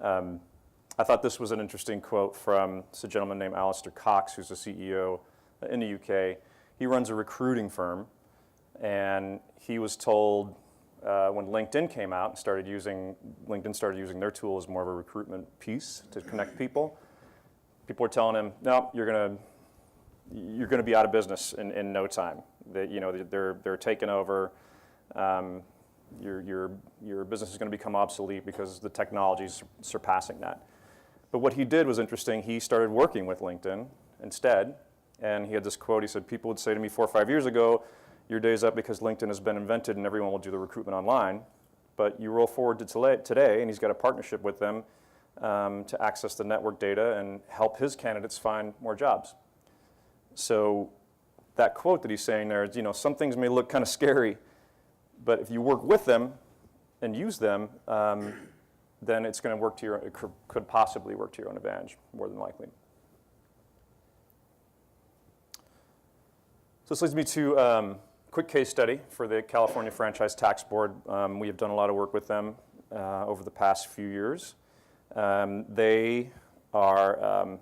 I thought this was an interesting quote from a gentleman named Alistair Cox, who's a CEO in the UK. He runs a recruiting firm, and he was told when LinkedIn came out and LinkedIn started using their tool as more of a recruitment piece to connect people. People were telling him, no, you're gonna be out of business in no time. They're taking over. Your business is going to become obsolete because the technology is surpassing that. But what he did was interesting. He started working with LinkedIn instead, and he had this quote. He said, people would say to me 4 or 5 years ago, your day's up because LinkedIn has been invented and everyone will do the recruitment online. But you roll forward to today, and he's got a partnership with them to access the network data and help his candidates find more jobs. So that quote that he's saying there is, some things may look kind of scary, but if you work with them and use them, then it's going to work to it could possibly work to your own advantage, more than likely. So this leads me to a quick case study for the California Franchise Tax Board. We have done a lot of work with them over the past few years. They are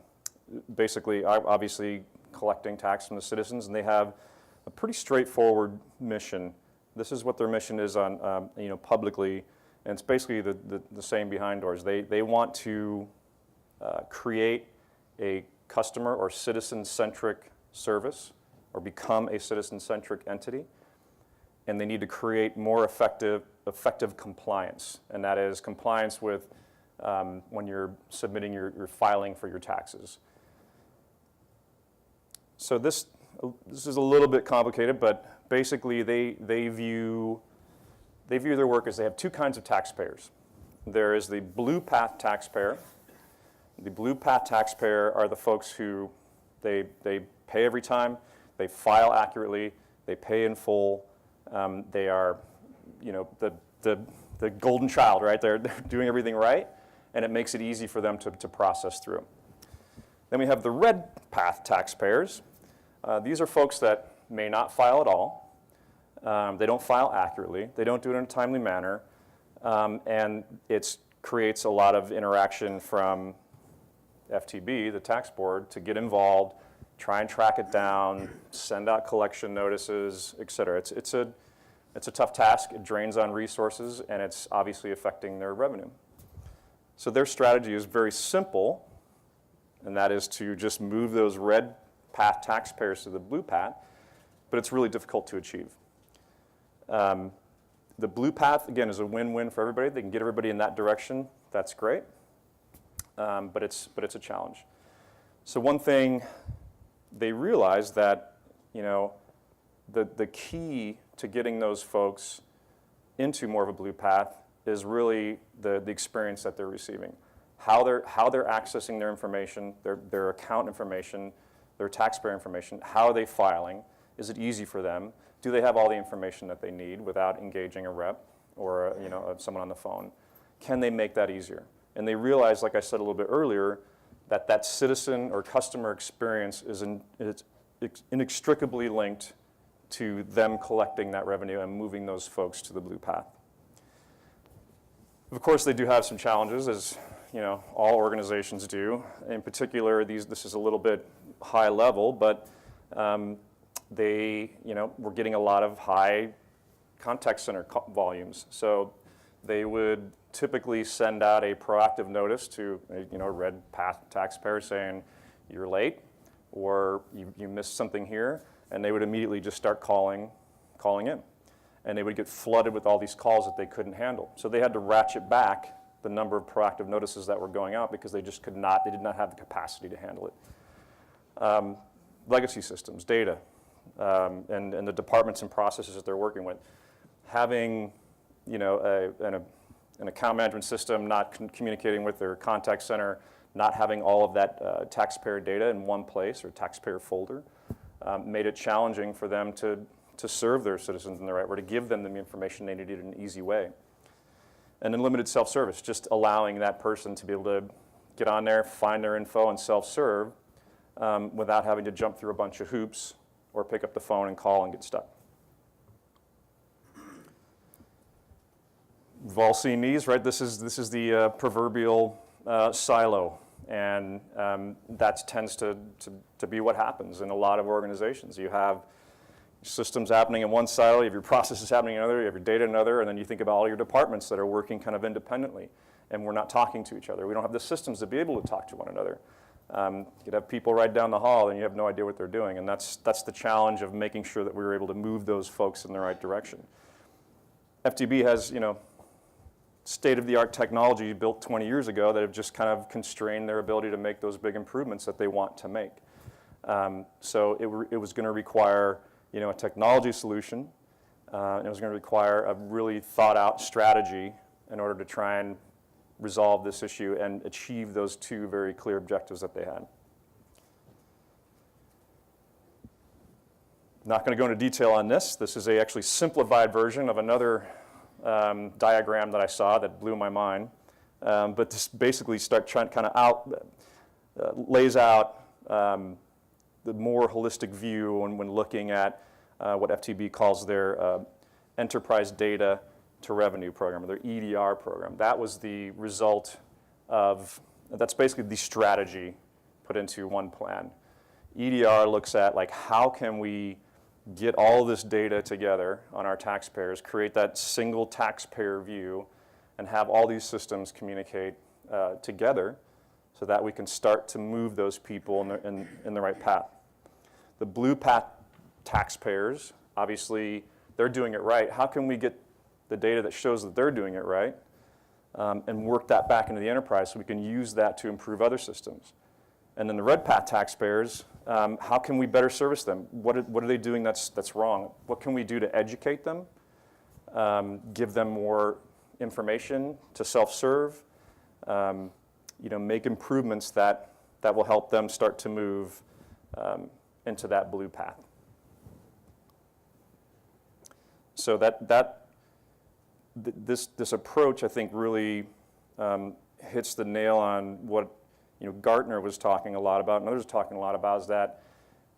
basically, obviously, collecting tax from the citizens, and they have a pretty straightforward mission. This is what their mission is on, publicly, and it's basically the same behind doors. They want to create a customer or citizen-centric service, or become a citizen-centric entity, and they need to create more effective compliance, and that is compliance with when you're submitting your filing for your taxes. So this is a little bit complicated, but basically they view their work as they have two kinds of taxpayers. There is the blue path taxpayer. The blue path taxpayer are the folks who they pay every time, they file accurately, they pay in full. They are, the golden child, right? They're doing everything right, and it makes it easy for them to process through. Then we have the red path taxpayers. These are folks that may not file at all. They don't file accurately. They don't do it in a timely manner. And it creates a lot of interaction from FTB, the tax board, to get involved, try and track it down, send out collection notices, et cetera. It's a tough task. It drains on resources, and it's obviously affecting their revenue. So their strategy is very simple, and that is to just move those red path taxpayers to the blue path, but it's really difficult to achieve. The blue path, again, is a win-win for everybody. They can get everybody in that direction. That's great, but it's a challenge. So one thing they realized that, the key to getting those folks into more of a blue path is really the experience that they're receiving, how they're accessing their information, their account information, their taxpayer information. How are they filing? Is it easy for them? Do they have all the information that they need without engaging a rep or someone on the phone? Can they make that easier? And they realize, like I said a little bit earlier, that citizen or customer experience is inextricably linked to them collecting that revenue and moving those folks to the blue path. Of course, they do have some challenges, as all organizations do. In particular, this is a little bit high level, but we're getting a lot of high contact center volumes. So they would typically send out a proactive notice to a red path taxpayer saying you're late or you missed something here, and they would immediately just start calling in. And they would get flooded with all these calls that they couldn't handle. So they had to ratchet back the number of proactive notices that were going out because they just did not have the capacity to handle it. Legacy systems, data, and the departments and processes that they're working with. Having an account management system, not communicating with their contact center, not having all of that taxpayer data in one place or taxpayer folder, made it challenging for them to serve their citizens in the right way, to give them the information they needed in an easy way. And then limited self-service, just allowing that person to be able to get on there, find their info, and self-serve without having to jump through a bunch of hoops or pick up the phone and call and get stuck. We've all seen these, right? This is the proverbial silo, and that tends to be what happens in a lot of organizations. You have systems happening in one silo, you have your processes happening in another, you have your data in another, and then you think about all your departments that are working kind of independently, and we're not talking to each other. We don't have the systems to be able to talk to one another. You could have people right down the hall and you have no idea what they're doing, and that's the challenge of making sure that we were able to move those folks in the right direction. FTB has, state-of-the-art technology built 20 years ago that have just kind of constrained their ability to make those big improvements that they want to make. So it was going to require, a technology solution, and it was going to require a really thought-out strategy in order to try and resolve this issue and achieve those two very clear objectives that they had. Not going to go into detail on this. This is a actually simplified version of another diagram that I saw that blew my mind. But this basically lays out the more holistic view when looking at what FTB calls their enterprise data to revenue program, or their EDR program. That was the result of, that's basically the strategy put into one plan. EDR looks at how can we get all this data together on our taxpayers, create that single taxpayer view, and have all these systems communicate together so that we can start to move those people in the right path. The blue path taxpayers, obviously, they're doing it right. How can we get the data that shows that they're doing it right and work that back into the enterprise so we can use that to improve other systems? And then the red path taxpayers, how can we better service them? What are they doing that's wrong? What can we do to educate them, give them more information to self-serve, make improvements that will help them start to move into that blue path. So this approach, I think, really hits the nail on what Gartner was talking a lot about, and others are talking a lot about, is that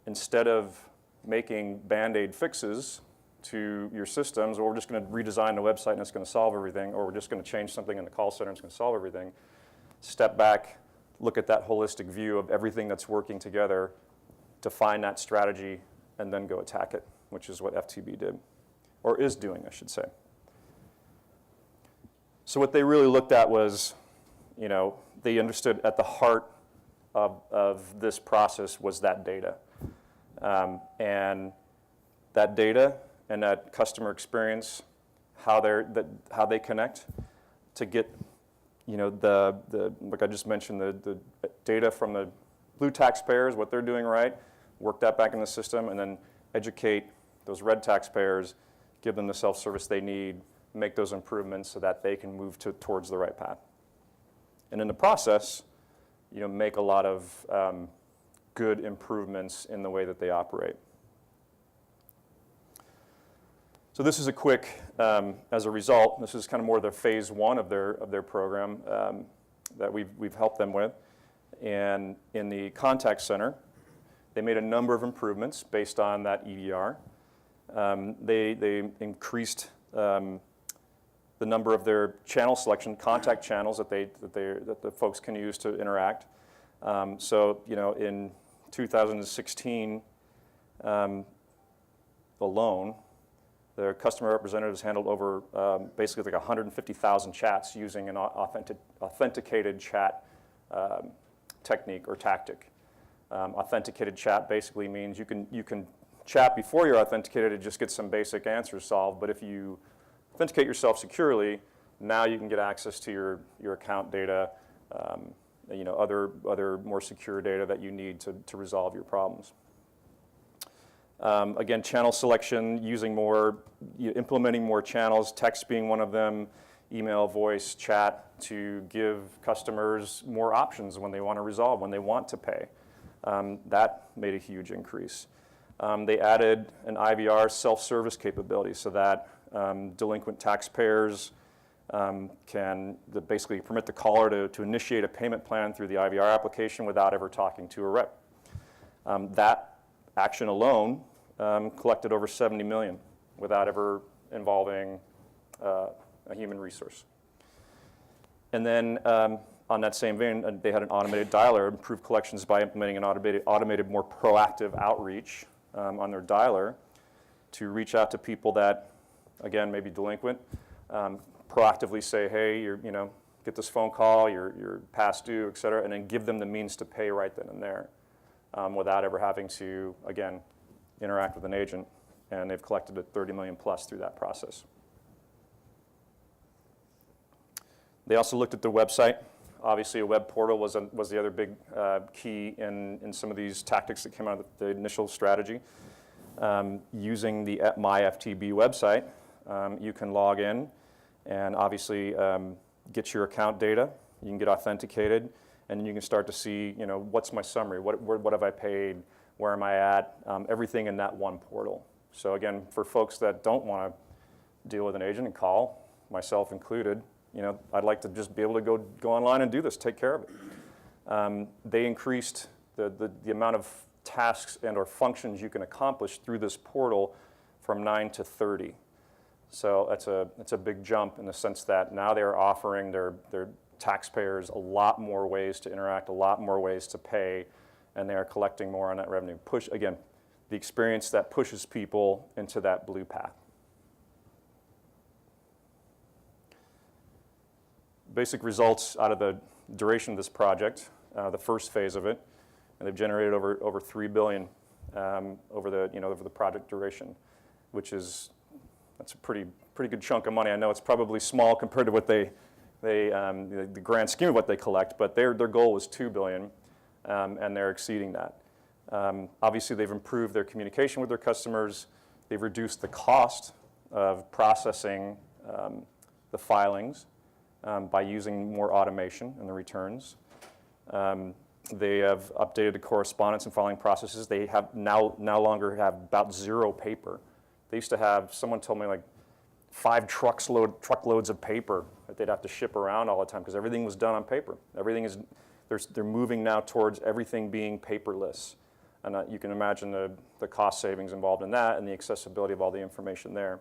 instead of making Band-Aid fixes to your systems, or we're just going to redesign the website and it's going to solve everything, or we're just going to change something in the call center and it's going to solve everything, step back, look at that holistic view of everything that's working together, define that strategy, and then go attack it, which is what FTB did, or is doing, I should say. So what they really looked at was, they understood at the heart of this process was that data. And that data and that customer experience, how they connect to get, like I just mentioned, the data from the blue taxpayers, what they're doing right, work that back in the system, and then educate those red taxpayers, give them the self-service they need, make those improvements so that they can move towards the right path. And in the process, make a lot of good improvements in the way that they operate. So this is a quick, as a result, this is kind of more the phase one of their program that we've helped them with. And in the contact center, they made a number of improvements based on that EDR. They increased the number of their channel selection, contact channels that the folks can use to interact. So in 2016 alone, their customer representatives handled over basically 150,000 chats using an authenticated chat technique or tactic. Authenticated chat basically means you can chat before you're authenticated and just get some basic answers solved, but if you authenticate yourself securely, now you can get access to your account data, other more secure data that you need to resolve your problems. Again, channel selection, using implementing more channels, text being one of them, email, voice, chat, to give customers more options when they want to resolve, when they want to pay. That made a huge increase. They added an IVR self-service capability so that delinquent taxpayers can basically permit the caller to initiate a payment plan through the IVR application without ever talking to a rep. That action alone collected over $70 million without ever involving a human resource. And then on that same vein, they had an automated dialer, improved collections by implementing an automated more proactive outreach on their dialer to reach out to people that, again, may be delinquent, proactively say, hey, get this phone call, you're past due, et cetera, and then give them the means to pay right then and there without ever having to, again, interact with an agent. And they've collected at 30 million plus through that process. They also looked at the website. Obviously, a web portal was the other big key in some of these tactics that came out of the initial strategy. Using the MyFTB website, you can log in and obviously get your account data. You can get authenticated, and then you can start to see, what's my summary? What have I paid? Where am I at? Everything in that one portal. So again, for folks that don't want to deal with an agent and call, myself included, I'd like to just be able to go online and do this, take care of it. They increased the amount of tasks and or functions you can accomplish through this portal from 9 to 30. So it's a big jump in the sense that now they're offering their taxpayers a lot more ways to interact, a lot more ways to pay, and they are collecting more on that revenue. Again, the experience that pushes people into that blue path. Basic results out of the duration of this project, the first phase of it, and they've generated over $3 billion over the project duration, which that's a pretty good chunk of money. I know it's probably small compared to what the grand scheme of what they collect, but their goal was $2 billion, and they're exceeding that. Obviously, they've improved their communication with their customers. They've reduced the cost of processing the filings by using more automation in the returns. They have updated the correspondence and filing processes. They have no longer have about zero paper. They used to have, someone told me, like 5 truckloads of paper that they'd have to ship around all the time because everything was done on paper. They're moving now towards everything being paperless. And you can imagine the cost savings involved in that and the accessibility of all the information there.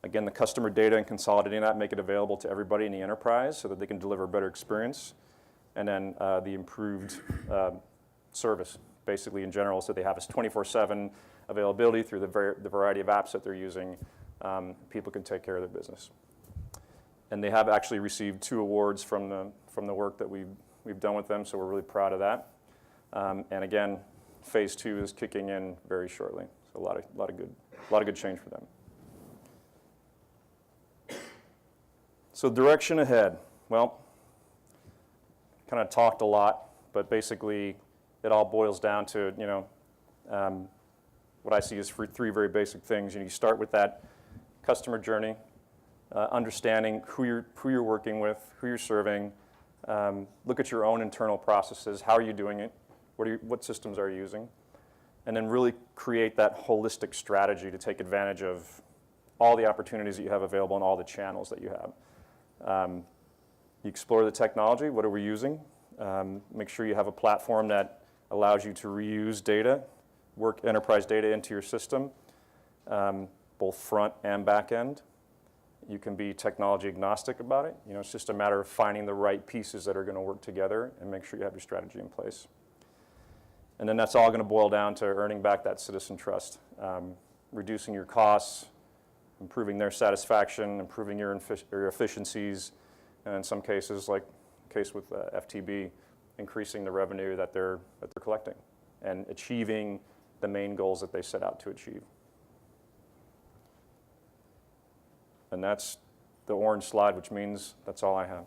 Again, the customer data and consolidating that, make it available to everybody in the enterprise so that they can deliver a better experience. And then the improved service, basically in general, so they have this 24/7 availability through the variety of apps that they're using. People can take care of their business. And they have actually received 2 awards from the work that we've done with them, so we're really proud of that. And again, phase 2 is kicking in very shortly. So a lot of good change for them. So direction ahead. Well, kind of talked a lot, but basically it all boils down to what I see is 3 very basic things. You start with that customer journey, understanding who you're working with, who you're serving. Look at your own internal processes. How are you doing it? What systems are you using? And then really create that holistic strategy to take advantage of all the opportunities that you have available and all the channels that you have. You explore the technology. What are we using? Make sure you have a platform that allows you to reuse data, work enterprise data into your system, both front and back end. You can be technology agnostic about it. It's just a matter of finding the right pieces that are going to work together and make sure you have your strategy in place. And then that's all going to boil down to earning back that citizen trust, reducing your costs, improving their satisfaction, improving your efficiencies, and in some cases, like the case with FTB, increasing the revenue that they're collecting and achieving the main goals that they set out to achieve. And that's the orange slide, which means that's all I have.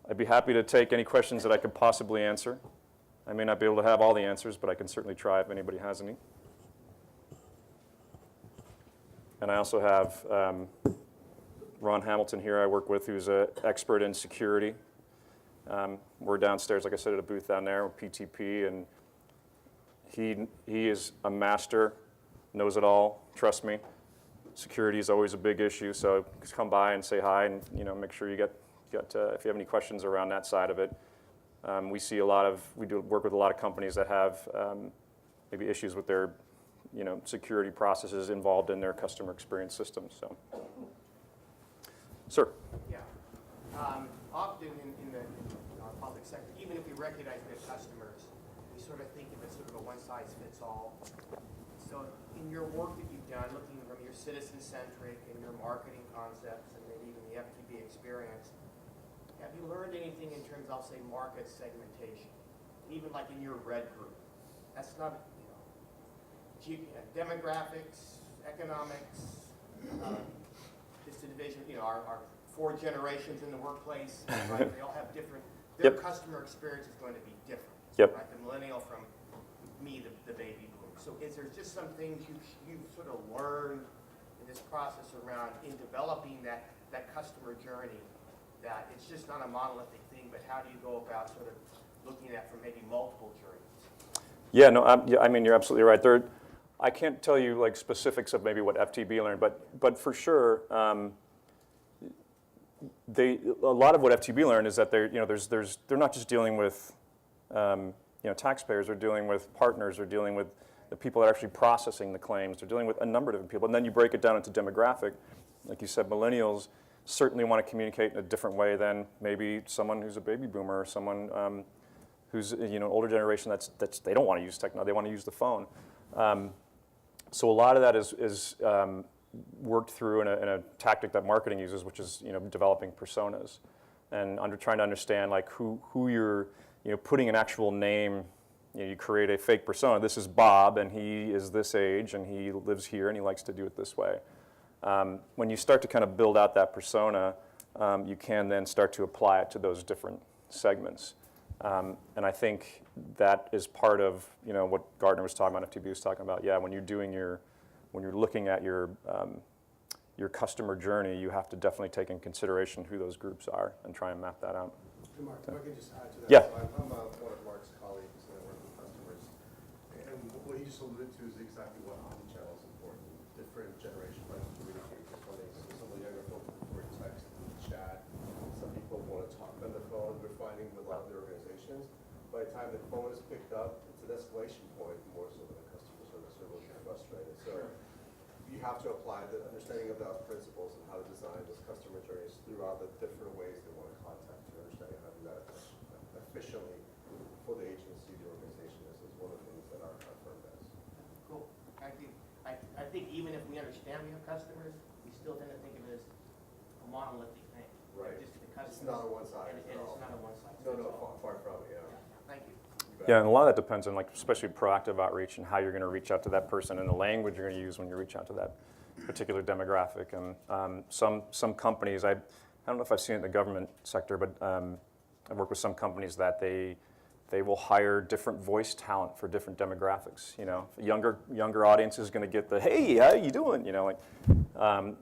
I'd be happy to take any questions that I could possibly answer. I may not be able to have all the answers, but I can certainly try if anybody has any. And I also have Ron Hamilton here I work with, who's an expert in security. We're downstairs, like I said, at a booth down there with PTP, and he is a master, knows it all, trust me. Security is always a big issue, so just come by and say hi, and make sure you get if you have any questions around that side of it. We do work with a lot of companies that have maybe issues with their security processes involved in their customer experience systems. So, sir. Yeah. Often in the public sector, even if we recognize we have customers, we sort of think of it sort of a one-size-fits-all. So in your work that you've done, looking from your citizen-centric and your marketing concepts and maybe even the FTP experience, have you learned anything in terms of, I'll say, market segmentation? Even like in your red group. That's not, demographics, economics, just a division, our 4 generations in the workplace, right? They all have different, their customer experience is going to be different. Yep. Right? The millennial from me, the baby boomer. So is there just some things you've sort of learned in this process around in developing that customer journey, that it's just not a monolithic thing, but how do you go about sort of looking at from maybe multiple journeys? Yeah, no, I mean, you're absolutely right. I can't tell you like specifics of maybe what FTB learned, but for sure, a lot of what FTB learned is that they're not just dealing with taxpayers. They're dealing with partners. They're dealing with the people that are actually processing the claims. They're dealing with a number of different people. And then you break it down into demographic. Like you said, millennials certainly want to communicate in a different way than maybe someone who's a baby boomer or someone who's older generation that's they don't want to use technology. They want to use the phone. So a lot of that is worked through in a tactic that marketing uses, which is developing personas and trying to understand like who you're putting an actual name. You create a fake persona. This is Bob, and he is this age, and he lives here, and he likes to do it this way. When you start to kind of build out that persona, you can then start to apply it to those different segments. And I think that is part of what Gardner was talking about, FTB was talking about. Yeah, when you're looking at your customer journey, you have to definitely take in consideration who those groups are and try and map that out. Hey Mark, if I can just add to that. Yeah. So I'm one of Mark's colleagues and I work with customers. And what he just alluded to is exactly what Omni-Channel is important. Different generations like to communicate differently. So some of the younger folks prefer text and chat. Some people want to talk on the phone. We're finding with a lot of the organizations, by the time the phone is picked up, it's an escalation point more so than a customer service or really frustrated. So you have to apply the understanding of those principles and how to design those customer journeys throughout the different ways they want to contact you, understanding how to do that efficiently for the agency, the organization. This is one of the things that our firm does. Cool. I think even if we understand we have customers, we still tend to think of it as a monolithic thing. Right. Just the customers. It's not a one size. And it's not a one size. No, far from it, yeah. Thank you. Yeah, and a lot of that depends on, like, especially proactive outreach and how you're going to reach out to that person and the language you're going to use when you reach out to that particular demographic. And some companies, I don't know if I've seen it in the government sector, but I've worked with some companies that they will hire different voice talent for different demographics. Younger audience is going to get the "Hey, how you doing?"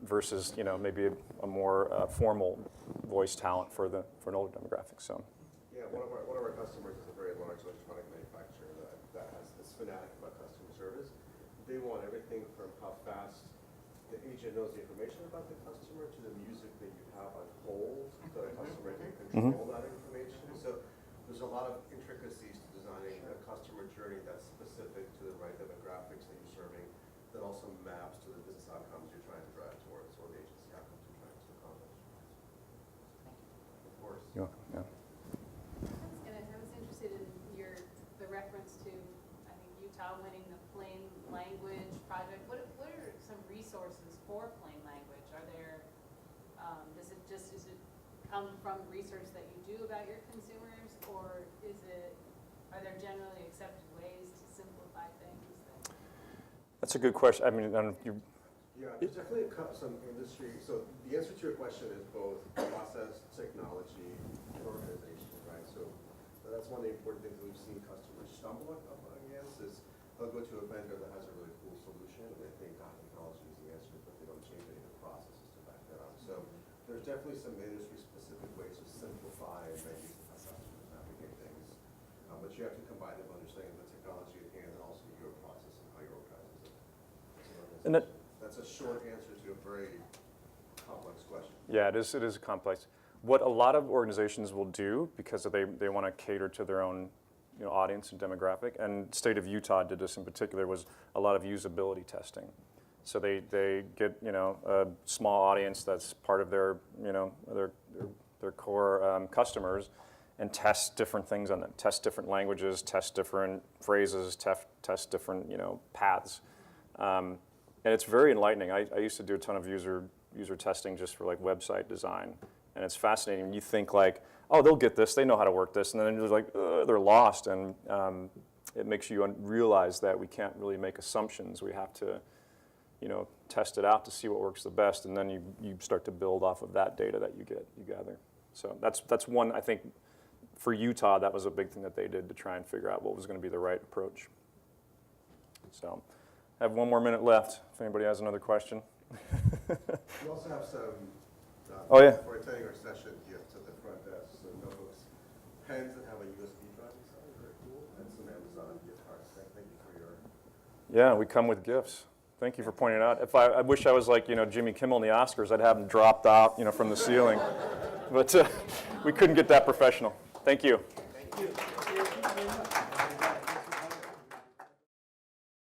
Versus maybe a more formal voice talent for an older demographic. So. Yeah, one of our customers is a very large electronic manufacturer that is fanatic about customer service. They want everything from how fast the agent knows the information about the customer to the music that you have on hold so that a customer can control that information. So there's a lot of intricacies to designing a customer journey that's specific to the right demographics that you're serving, that also maps to the business outcomes you're trying to drive towards or the agency outcomes you're trying to accomplish. Of course. You're welcome. Yeah. I was interested in the reference to, I think, Utah winning the plain language project. What are some resources for plain language? Are there, does it come from research that you do about your consumers, or are there generally accepted ways to simplify things? That's a good question. I mean, Yeah, there's definitely some industry. So the answer to your question is both process, technology, and organization, right? So that's one of the important things that we've seen customers stumble against is they'll go to a vendor that has a really cool solution and they think, technology is the answer, but they don't change any of the processes to back that up. So there's definitely some industry-specific ways to simplify and make it how customers navigate things. But you have to combine them understanding the technology at hand and also your process and how you're organizing it. And that's a short answer to a very complex question. yeah, it is complex. What a lot of organizations will do, because they want to cater to their own audience and demographic, and the state of Utah did this in particular, was a lot of usability testing. So they get a small audience that's part of their customers and test different things on them, test different languages, test different phrases, test different paths. And it's very enlightening. I used to do a ton of user testing just for like website design. And it's fascinating. You think like, oh, they'll get this, they know how to work this, and then you're like, they're lost. And it makes you realize that we can't really make assumptions. We have to, test it out to see what works the best, and then you start to build off of that data that you gather. So that's one, I think, for Utah, that was a big thing that they did to try and figure out what was going to be the right approach. So I have one more minute left if anybody has another question. We also have some, Oh, yeah. for attending our session, gifts at the front desk, so notebooks, pens that have a USB drive inside, very cool, and some Amazon gift cards. Thank you for your... Yeah, we come with gifts. Thank you for pointing it out. I wish I was like, Jimmy Kimmel in the Oscars. I'd have them dropped out, from the ceiling. But we couldn't get that professional. Thank you. Thank you.